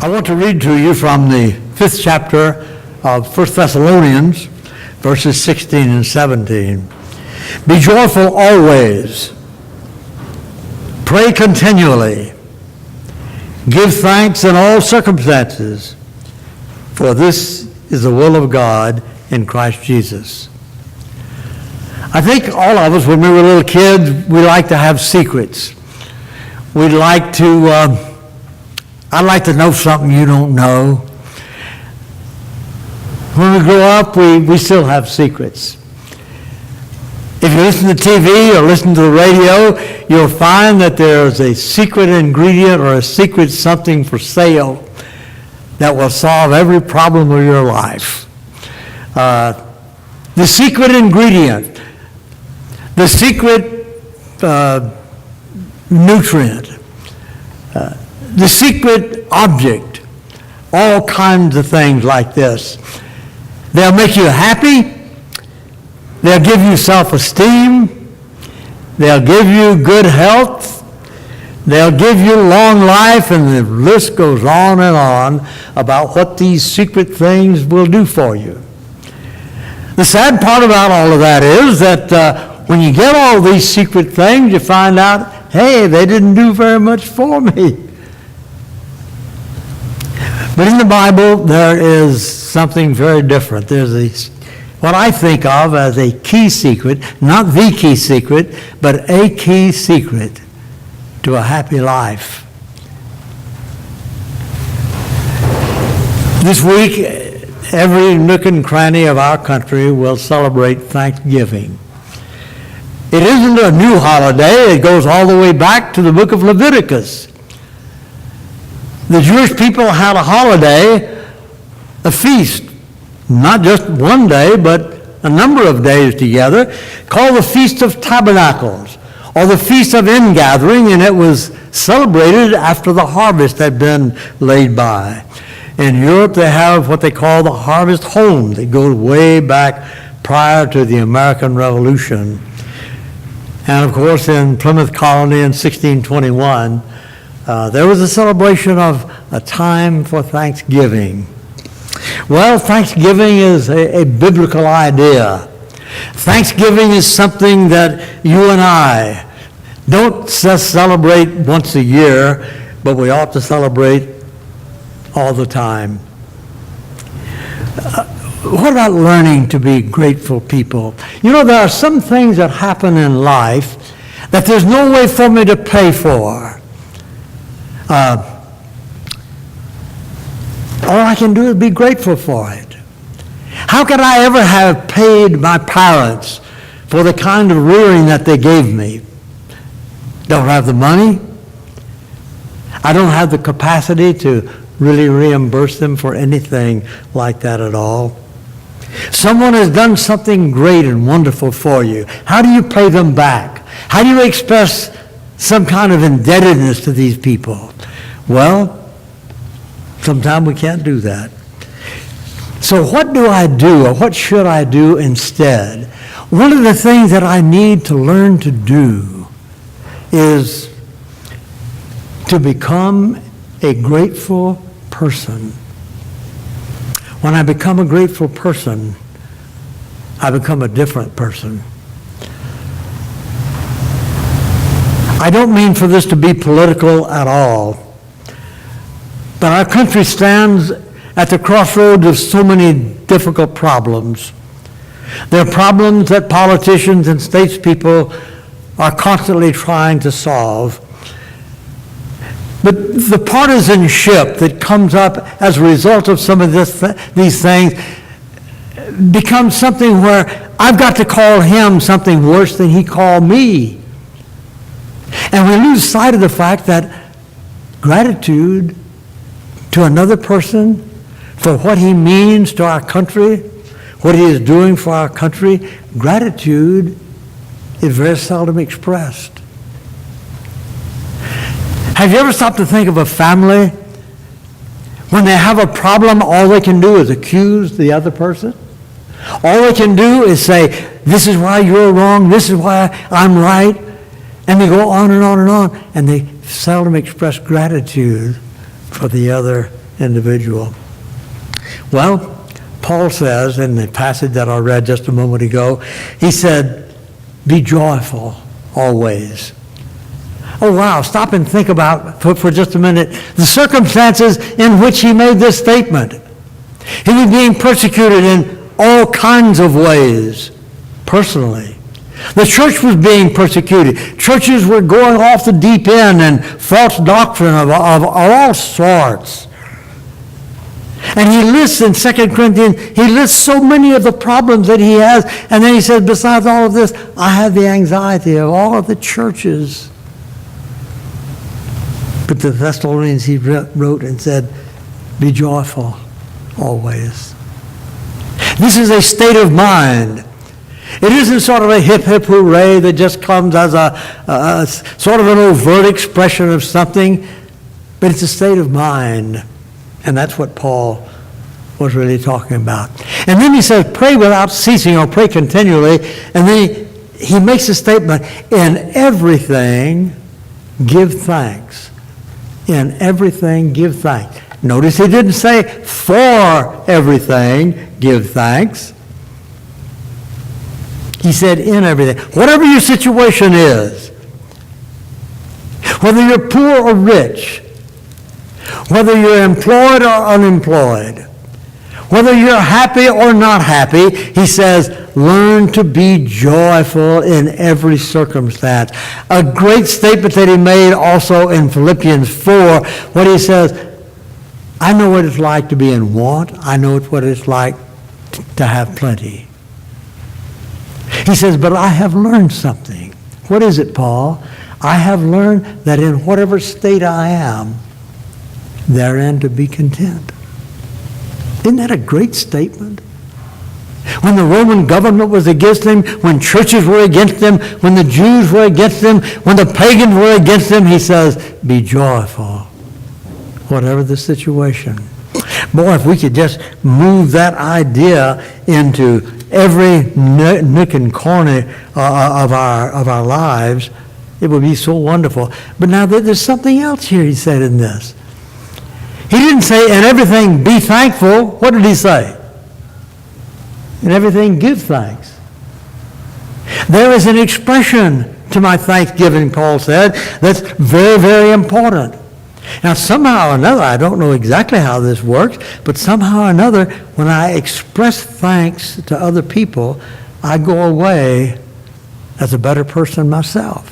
I want to read to you from the 5th chapter of 1 Thessalonians, verses 16 and 17. Be joyful always. Pray continually. Give thanks in all circumstances, for this is the will of God in Christ Jesus. I think all of us, when we were little kids, we like to have secrets. We'd like to, I'd like to know something you don't know. When we grow up, we still have secrets. If you listen to TV or listen to the radio, you'll find that there's a secret ingredient or a secret something for sale that will solve every problem of your life. The secret ingredient, the secret nutrient, the secret object, all kinds of things like this. They'll make you happy. They'll give you self-esteem. They'll give you good health. They'll give you long life, and the list goes on and on about what these secret things will do for you. The sad part about all of that is that when you get all these secret things, you find out, hey, they didn't do very much for me. But in the Bible, there is something very different. There's what I think of as a key secret, not the key secret, but a key secret to a happy life. This week, every nook and cranny of our country will celebrate Thanksgiving. It isn't a new holiday. It goes all the way back to the book of Leviticus. The Jewish people had a holiday, a feast, not just one day, but a number of days together, called the Feast of Tabernacles, or the Feast of Ingathering, and it was celebrated after the harvest had been laid by. In Europe, they have what they call the harvest home that goes way back prior to the American Revolution. And of course, in Plymouth Colony in 1621, there was a celebration of a time for Thanksgiving. Well, Thanksgiving is a biblical idea. Thanksgiving is something that you and I don't just celebrate once a year, but we ought to celebrate all the time. What about learning to be grateful people? You know, there are some things that happen in life that there's no way for me to pay for. All I can do is be grateful for it. How could I ever have paid my parents for the kind of rearing that they gave me? Don't have the money. I don't have the capacity to really reimburse them for anything like that at all. Someone has done something great and wonderful for you. How do you pay them back? How do you express some kind of indebtedness to these people? Well, sometimes we can't do that. So what do I do, or what should I do instead? One of the things that I need to learn to do is to become a grateful person. When I become a grateful person, I become a different person. I don't mean for this to be political at all, but our country stands at the crossroads of so many difficult problems. There are problems that politicians and statespeople are constantly trying to solve. But the partisanship that comes up as a result of some of these things becomes something where I've got to call him something worse than he called me. And we lose sight of the fact that gratitude to another person for what he means to our country, what he is doing for our country, gratitude is very seldom expressed. Have you ever stopped to think of a family? When they have a problem, all they can do is accuse the other person. All they can do is say, this is why you're wrong, this is why I'm right. And they go on and on and on, and they seldom express gratitude for the other individual. Well, Paul says in the passage that I read just a moment ago, he said, be joyful always. Oh, wow, stop and think about, for just a minute, the circumstances in which he made this statement. He was being persecuted in all kinds of ways, personally. The church was being persecuted. Churches were going off the deep end and false doctrine of all sorts. And he lists in 2 Corinthians, he lists so many of the problems that he has. And then he says, besides all of this, I have the anxiety of all of the churches. But the Thessalonians he wrote and said, be joyful always. This is a state of mind. It isn't sort of a hip, hip, hooray that just comes as a sort of an overt expression of something, but it's a state of mind. And that's what Paul was really talking about. And then he says, pray without ceasing or pray continually. And then he makes a statement, in everything give thanks. In everything give thanks. Notice he didn't say for everything give thanks. He said in everything. Whatever your situation is, whether you're poor or rich, whether you're employed or unemployed, whether you're happy or not happy, he says, learn to be joyful in every circumstance. A great statement that he made also in Philippians 4, when he says, I know what it's like to be in want. I know what it's like to have plenty. He says, but I have learned something. What is it, Paul? I have learned that in whatever state I am, therein to be content. Isn't that a great statement? When the Roman government was against him, when churches were against him, when the Jews were against him, when the pagans were against him, he says, be joyful, whatever the situation. Boy, if we could just move that idea into every nook and corner of our lives, it would be so wonderful. But now there's something else here he said in this. He didn't say, in everything be thankful. What did he say? In everything give thanks. There is an expression to my thanksgiving, Paul said, that's very, very important. Now, somehow or another, I don't know exactly how this works, but somehow or another, when I express thanks to other people, I go away as a better person myself.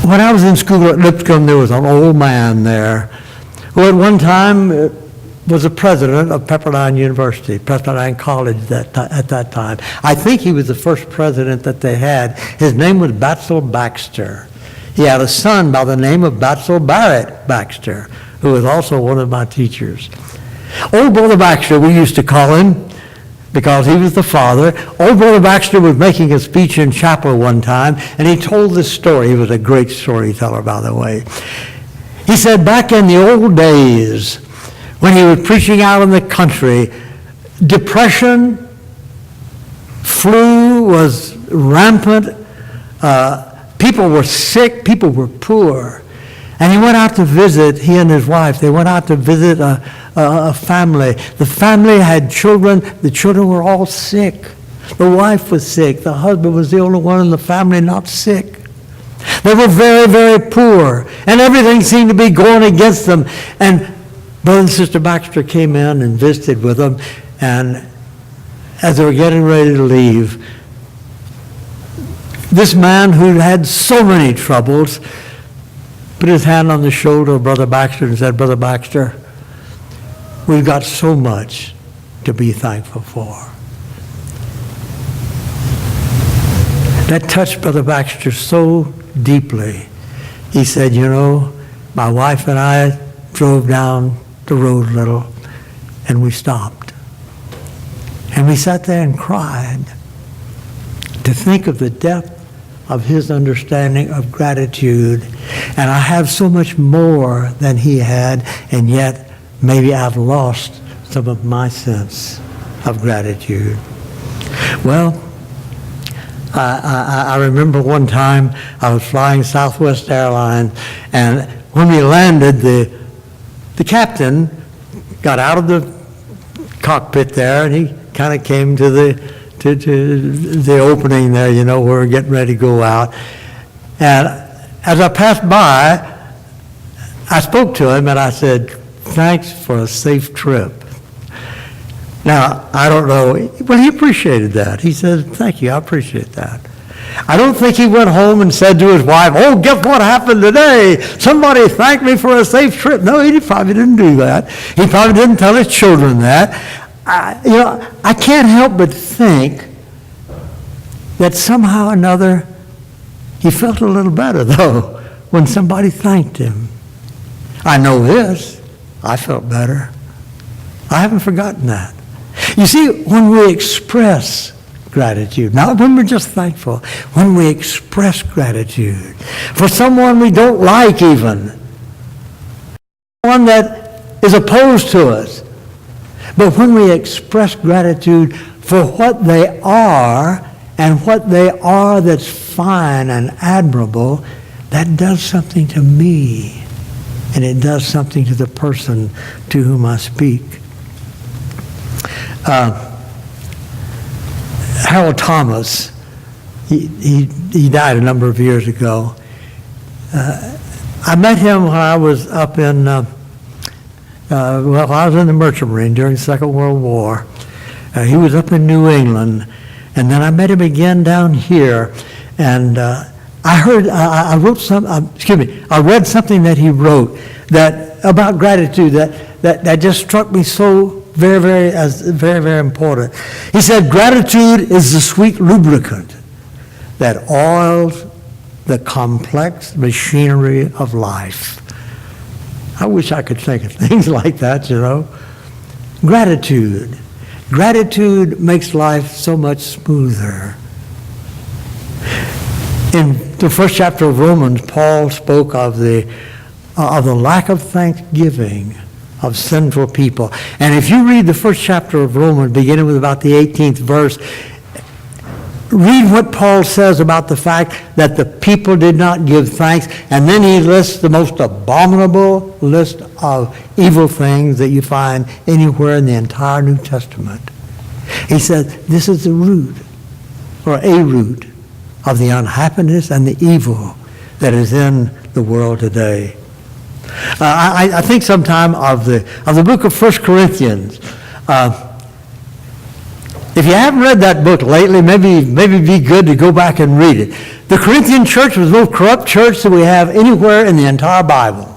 When I was in school at Lipscomb, there was an old man there who at one time was the president of Pepperdine University, Pepperdine College at that time. I think he was the first president that they had. His name was Batzel Baxter. He had a son by the name of Batzel Barrett Baxter, who was also one of my teachers. Old Brother Baxter, we used to call him, because he was the father. Old Brother Baxter was making a speech in chapel one time, and he told this story. He was a great storyteller, by the way. He said back in the old days, when he was preaching out in the country, depression, flu was rampant, people were sick, people were poor. And he went out to visit, he and his wife, they went out to visit a family. The family had children. The children were all sick. The wife was sick. The husband was the only one in the family not sick. They were very, very poor. And everything seemed to be going against them. And Brother and Sister Baxter came in and visited with them. And as they were getting ready to leave, this man who had so many troubles put his hand on the shoulder of Brother Baxter and said, Brother Baxter, we've got so much to be thankful for. That touched Brother Baxter so deeply. He said, you know, my wife and I drove down the road a little, and we stopped. And we sat there and cried to think of the depth of his understanding of gratitude. And I have so much more than he had, and yet maybe I've lost some of my sense of gratitude. Well, I remember one time I was flying Southwest Airlines, and when we landed, the captain got out of the cockpit there, and he kind of came to the opening there, where we're getting ready to go out. And as I passed by, I spoke to him and I said, "Thanks for a safe trip." Now, I don't know, well, he appreciated that. He said, "Thank you, I appreciate that." I don't think he went home and said to his wife, "Oh, guess what happened today? Somebody thanked me for a safe trip." No, he probably didn't do that. He probably didn't tell his children that. I can't help but think that somehow or another he felt a little better, though, when somebody thanked him. I know this. I felt better. I haven't forgotten that. You see, when we express gratitude, not when we're just thankful, when we express gratitude for someone we don't like even, one that is opposed to us, but when we express gratitude for what they are and what they are that's fine and admirable, that does something to me, and it does something to the person to whom I speak. Harold Thomas, he died a number of years ago. I met him when I was up in, I was in the Merchant Marine during the Second World War. He was up in New England, and then I met him again down here, and I read something that he wrote about gratitude that just struck me so very, very important. He said, "Gratitude is the sweet lubricant that oils the complex machinery of life." I wish I could think of things like that, Gratitude. Gratitude makes life so much smoother. In the first chapter of Romans, Paul spoke of the lack of thanksgiving of sinful people. And if you read the first chapter of Romans, beginning with about the 18th verse, read what Paul says about the fact that the people did not give thanks, and then he lists the most abominable list of evil things that you find anywhere in the entire New Testament. He said this is the root, or a root, of the unhappiness and the evil that is in the world today. I think sometime of the book of 1 Corinthians. If you haven't read that book lately, maybe it'd be good to go back and read it. The Corinthian church was the most corrupt church that we have anywhere in the entire Bible.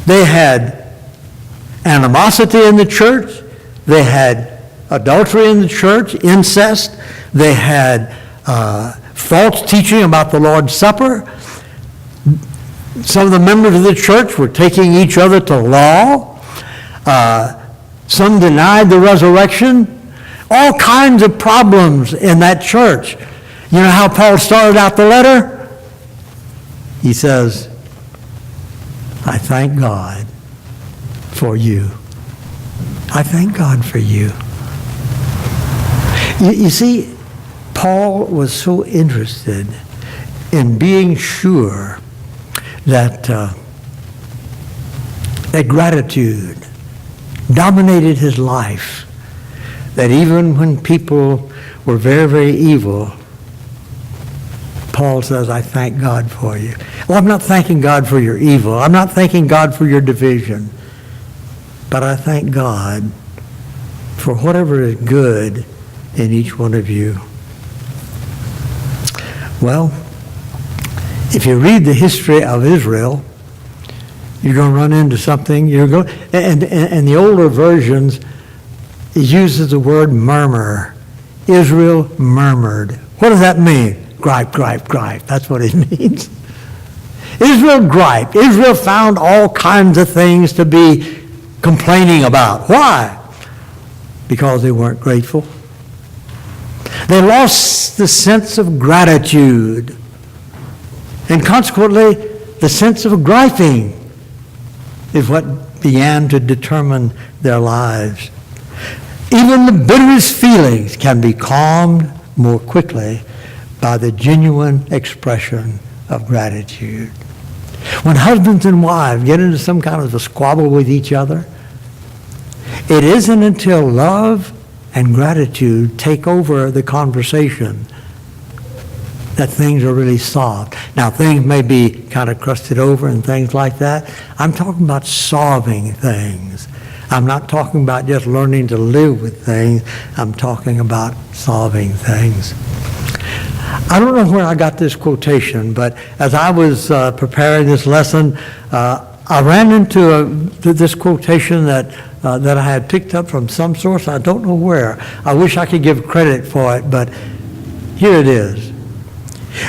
They had animosity in the church. They had adultery in the church, incest. They had false teaching about the Lord's Supper. Some of the members of the church were taking each other to law. Some denied the resurrection. All kinds of problems in that church. You know how Paul started out the letter? He says, "I thank God for you." I thank God for you. You see, Paul was so interested in being sure that gratitude dominated his life, that even when people were very, very evil, Paul says, "I thank God for you." Well, I'm not thanking God for your evil. I'm not thanking God for your division. But I thank God for whatever is good in each one of you. Well, if you read the history of Israel, you're going to run into something. And the older versions, it uses the word murmur. Israel murmured. What does that mean? Gripe, gripe, gripe. That's what it means. Israel griped. Israel found all kinds of things to be complaining about. Why? Because they weren't grateful. They lost the sense of gratitude. And consequently, the sense of griping is what began to determine their lives. Even the bitterest feelings can be calmed more quickly by the genuine expression of gratitude. When husbands and wives get into some kind of a squabble with each other, it isn't until love and gratitude take over the conversation that things are really solved. Now, things may be kind of crusted over and things like that. I'm talking about solving things. I'm not talking about just learning to live with things. I'm talking about solving things. I don't know where I got this quotation, but as I was preparing this lesson, I ran into this quotation that I had picked up from some source. I don't know where. I wish I could give credit for it, but here it is.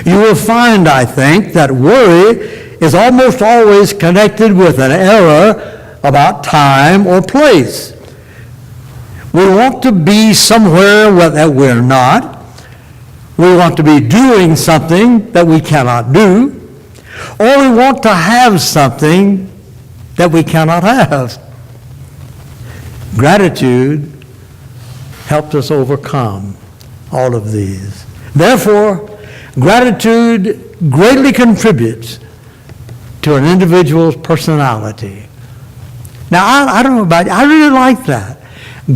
You will find, I think, that worry is almost always connected with an error about time or place. We want to be somewhere that we're not. We want to be doing something that we cannot do. Or we want to have something that we cannot have. Gratitude helps us overcome all of these. Therefore, gratitude greatly contributes to an individual's personality. Now, I don't know about you, I really like that.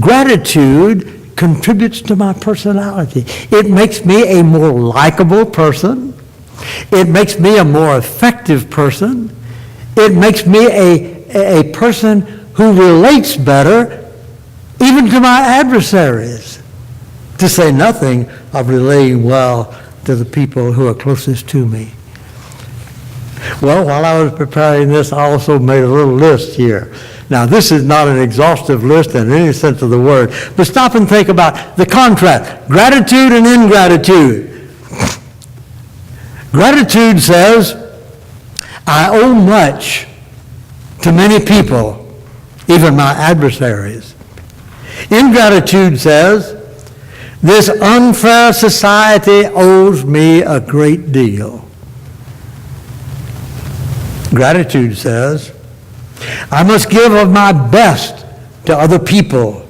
Gratitude contributes to my personality. It makes me a more likable person. It makes me a more effective person. It makes me a person who relates better even to my adversaries, to say nothing of relating well to the people who are closest to me. Well, while I was preparing this, I also made a little list here. Now, this is not an exhaustive list in any sense of the word, but stop and think about the contrast, gratitude and ingratitude. Gratitude says, I owe much to many people, even my adversaries. Ingratitude says, this unfair society owes me a great deal. Gratitude says, I must give of my best to other people.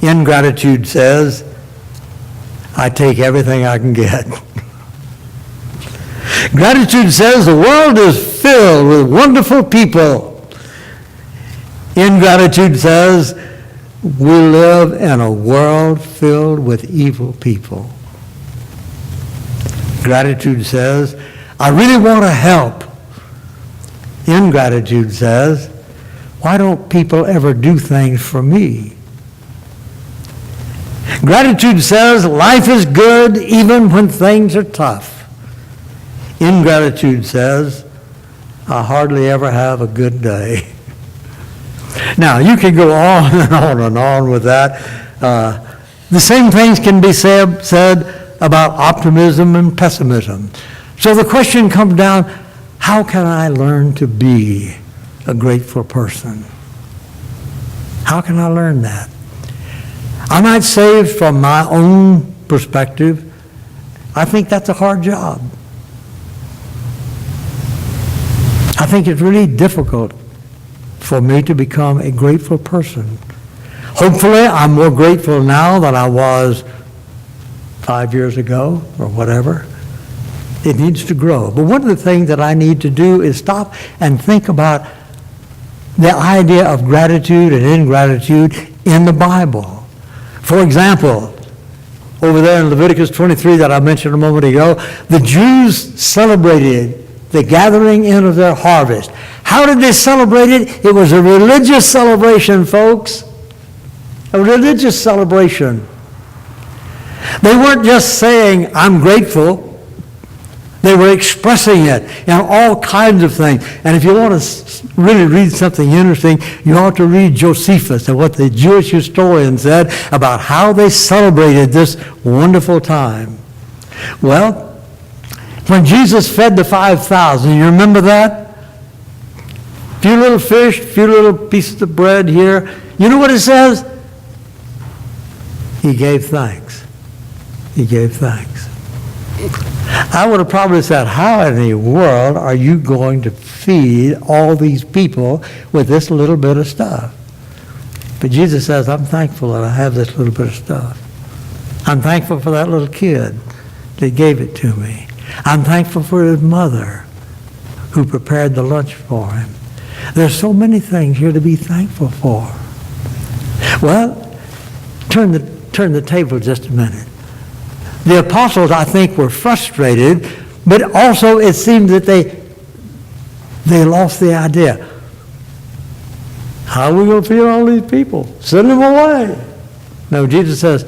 Ingratitude says, I take everything I can get. Gratitude says, the world is filled with wonderful people. Ingratitude says, we live in a world filled with evil people. Gratitude says, I really want to help. Ingratitude says, why don't people ever do things for me? Gratitude says, life is good even when things are tough. Ingratitude says, I hardly ever have a good day. Now, you can go on and on and on with that. The same things can be said about optimism and pessimism. So the question comes down, how can I learn to be a grateful person? How can I learn that? I might say from my own perspective, I think that's a hard job. I think it's really difficult for me to become a grateful person. Hopefully, I'm more grateful now than I was 5 years ago or whatever. It needs to grow. But one of the things that I need to do is stop and think about the idea of gratitude and ingratitude in the Bible. For example, over there in Leviticus 23 that I mentioned a moment ago, the Jews celebrated the gathering in of their harvest. How did they celebrate it? It was a religious celebration, folks. A religious celebration. They weren't just saying, I'm grateful. They were expressing it in all kinds of things. And if you want to really read something interesting, you ought to read Josephus and what the Jewish historian said about how they celebrated this wonderful time. Well, when Jesus fed the 5,000, you remember that? Few little fish, few little pieces of bread here. You know what it says? He gave thanks. He gave thanks. I would have probably said, how in the world are you going to feed all these people with this little bit of stuff? But Jesus says, I'm thankful that I have this little bit of stuff. I'm thankful for that little kid that gave it to me. I'm thankful for his mother who prepared the lunch for him. There's so many things here to be thankful for. Well, turn the table just a minute. The apostles, I think, were frustrated, but also it seemed that they lost the idea. How are we going to feed all these people? Send them away. No, Jesus says,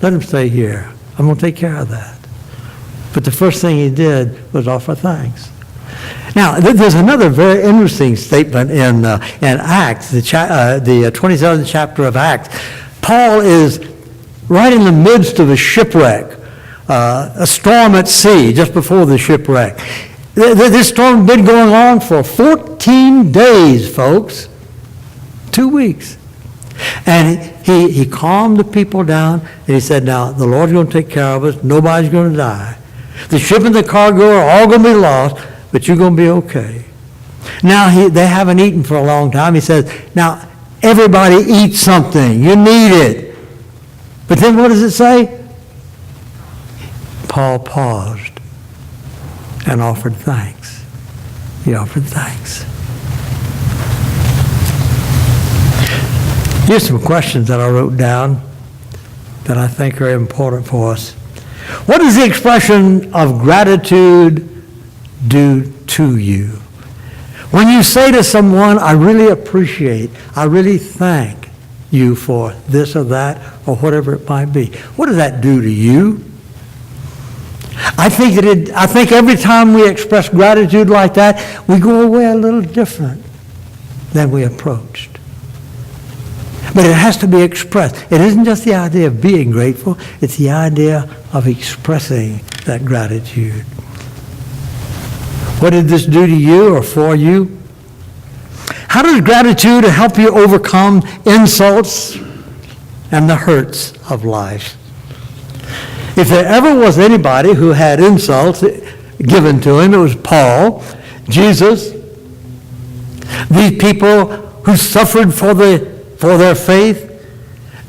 let them stay here. I'm going to take care of that. But the first thing he did was offer thanks. Now, there's another very interesting statement in Acts, the 27th chapter of Acts. Paul is right in the midst of a shipwreck, a storm at sea just before the shipwreck. This storm had been going on for 14 days, folks. 2 weeks. And he calmed the people down, and he said, now, the Lord's going to take care of us. Nobody's going to die. The ship and the cargo are all going to be lost, but you're going to be okay. Now, they haven't eaten for a long time. He says, now, everybody eat something. You need it. But then what does it say? Paul paused and offered thanks. He offered thanks. Here's some questions that I wrote down that I think are important for us. What does the expression of gratitude do to you? When you say to someone, I really appreciate, I really thank you for this or that or whatever it might be, what does that do to you? I think every time we express gratitude like that, we go away a little different than we approached. But it has to be expressed. It isn't just the idea of being grateful, it's the idea of expressing that gratitude. What did this do to you or for you? How does gratitude help you overcome insults and the hurts of life? If there ever was anybody who had insults given to him, it was Paul, Jesus, these people who suffered for their faith,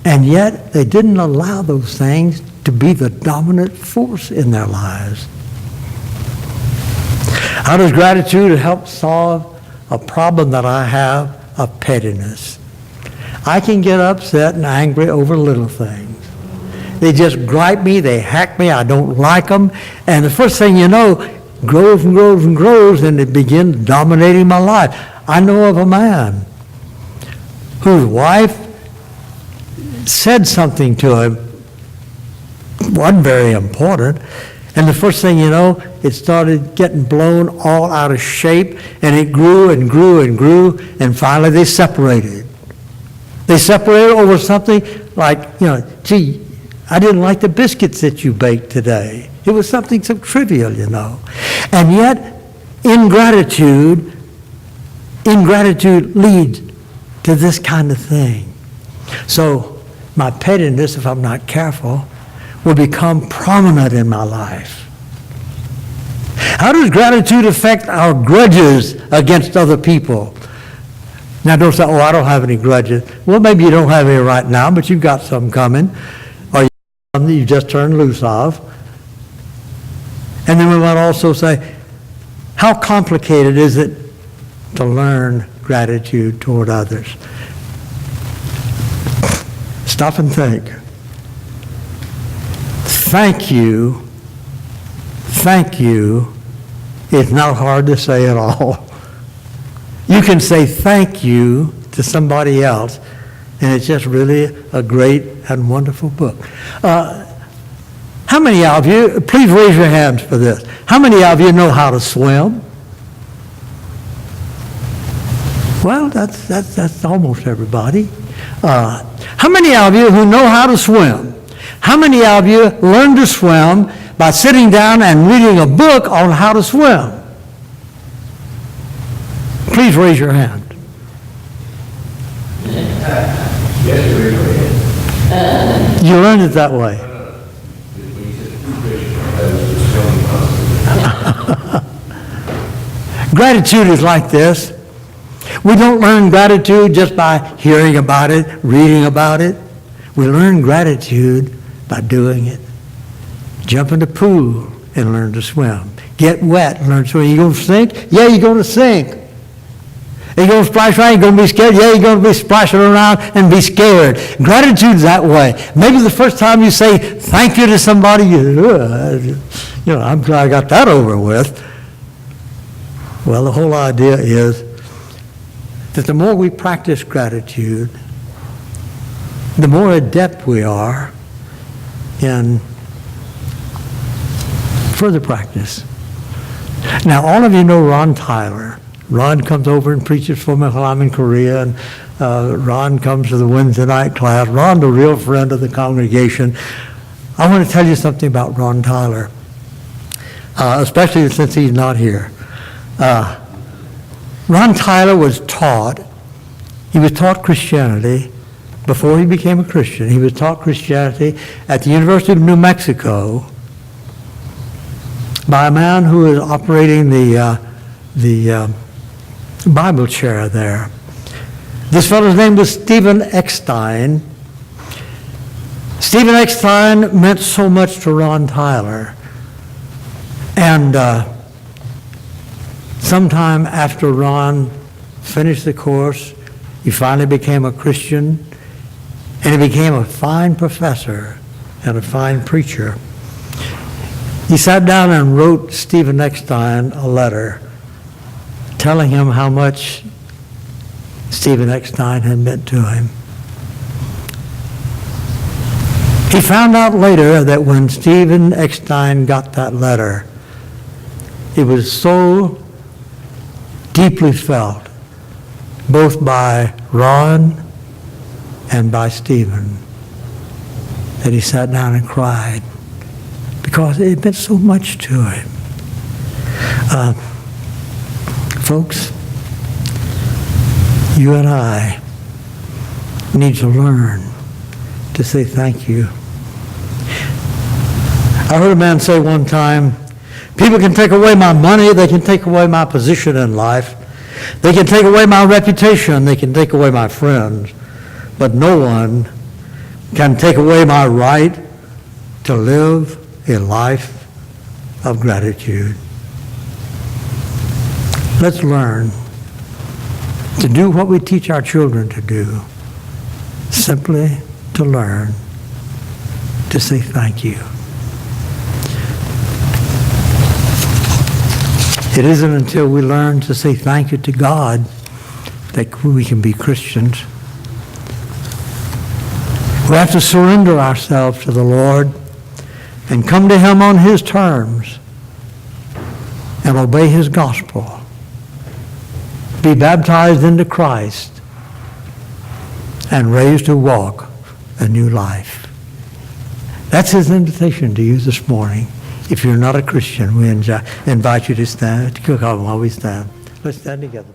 and yet they didn't allow those things to be the dominant force in their lives. How does gratitude help solve a problem that I have of pettiness? I can get upset and angry over little things. They just gripe me, they hack me, I don't like them, and the first thing you know, grows and grows and grows, and it begins dominating my life. I know of a man whose wife said something to him, wasn't very important, and the first thing you know, it started getting blown all out of shape, and it grew and grew and grew, and finally they separated. They separated over something like, gee, I didn't like the biscuits that you baked today. It was something so trivial, And yet, ingratitude leads to this kind of thing. So my pettiness, if I'm not careful, will become prominent in my life. How does gratitude affect our grudges against other people? Now don't say, I don't have any grudges. Well, maybe you don't have any right now, but you've got some coming. Or something you just turned loose of. And then we might also say, how complicated is it to learn gratitude toward others? Stop and think. Thank you is not hard to say at all. You can say thank you to somebody else, and it's just really a great and wonderful book. How many of you, please raise your hands for this, how many of you know how to swim? Well, that's almost everybody. How many of you who know how to swim? How many of you learn to swim by sitting down and reading a book on how to swim? Please raise your hand. You learned it that way. Gratitude is like this. We don't learn gratitude just by hearing about it, reading about it. We learn gratitude by doing it. Jump in the pool and learn to swim. get wet, learn swimming. You going to sink? Yeah, you're going to sink. Are you going to splash around? You're going to be scared? Yeah, you're going to be splashing around and be scared. Gratitude's that way. Maybe the first time you say thank you to somebody, I'm glad I got that over with. Well, the whole idea is that the more we practice gratitude, the more adept we are in further practice. Now, all of you know Ron Tyler. Ron comes over and preaches for me while I'm in Korea, and Ron comes to the Wednesday night class. Ron's a real friend of the congregation. I want to tell you something about Ron Tyler, especially since he's not here. Ron Tyler was taught Christianity before he became a Christian. He was taught Christianity at the University of New Mexico by a man who was operating the Bible chair there. This fellow's name was Stephen Eckstein. Stephen Eckstein meant so much to Ron Tyler. And sometime after Ron finished the course, he finally became a Christian, and he became a fine professor and a fine preacher. He sat down and wrote Stephen Eckstein a letter telling him how much Stephen Eckstein had meant to him. He found out later that when Stephen Eckstein got that letter, it was so deeply felt, both by Ron and by Stephen, that he sat down and cried because it meant so much to him. Folks, you and I need to learn to say thank you. I heard a man say one time, people can take away my money, they can take away my position in life, they can take away my reputation, they can take away my friends, but no one can take away my right to live a life of gratitude. Let's learn to do what we teach our children to do, simply to learn to say thank you. It isn't until we learn to say thank you to God that we can be Christians. We have to surrender ourselves to the Lord and come to Him on His terms and obey His gospel. Be baptized into Christ and raised to walk a new life. That's His invitation to you this morning. If you're not a Christian, we invite you to stand, to come while we stand. Let's stand together.